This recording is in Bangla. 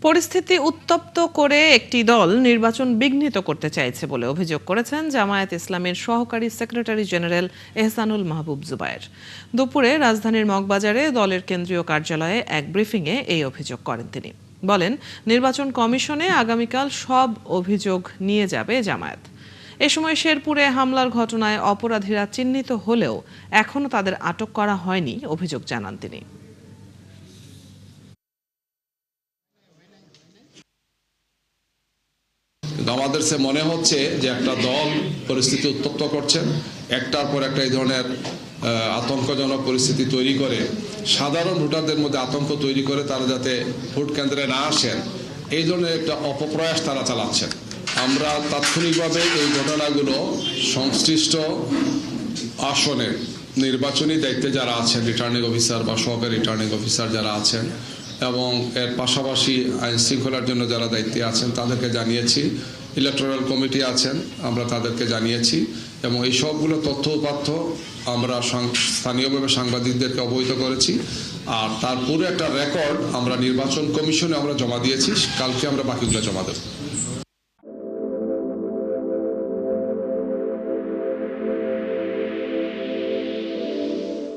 পরিস্থিতি উত্তপ্ত করে একটি দল নির্বাচন বিঘ্নিত করতে চাইছে বলে অভিযোগ করেছেন জামায়াত ইসলামীর সহকারী সেক্রেটারি জেনারেল এহসানুল মাহবুব জুবায়ের। দুপুরে রাজধানীর মগবাজারে দলের কেন্দ্রীয় কার্যালয়ে এক ব্রিফিংয়ে এই অভিযোগ করেন তিনি। বলেন, নির্বাচন কমিশনে আগামীকাল সব অভিযোগ নিয়ে যাবে জামায়াত। এ সময় শেরপুরে হামলার ঘটনায় অপরাধীরা চিহ্নিত হলেও এখনও তাদের আটক করা হয়নি অভিযোগ জানান তিনি। আমাদের সে মনে হচ্ছে যে একটা দল পরিস্থিতি উত্তপ্ত করছেন, একটার পর একটা এই ধরনের আতঙ্কজনক পরিস্থিতি তৈরি করে সাধারণ ভোটারদের মধ্যে আতঙ্ক তৈরি করে তারা যাতে ভোট কেন্দ্রে না আসেন, এই ধরনের একটা অপপ্রয়াস তারা চালাচ্ছেন। আমরা তাৎক্ষণিকভাবে এই ঘটনাগুলো সংশ্লিষ্ট আসনের নির্বাচনী দায়িত্বে যারা আছেন, রিটার্নিং অফিসার বা সহকারী রিটার্নিং অফিসার যারা আছেন এবং এর পাশাপাশি আইন শৃঙ্খলার জন্য যারা দায়িত্বে আছেন তাদেরকে জানিয়েছি। ইলেকটোরাল কমিটি আছেন, আমরা তাদেরকে জানিয়েছি এবং এই সবগুলো তথ্য উপাত্ত আমরা স্থানীয়ভাবে সাংবাদিকদেরকে অবহিত করেছি। আর তার পুরো একটা রেকর্ড আমরা নির্বাচন কমিশনে আমরা জমা দিয়েছি, কালকে আমরা বাকিগুলো জমা দেব।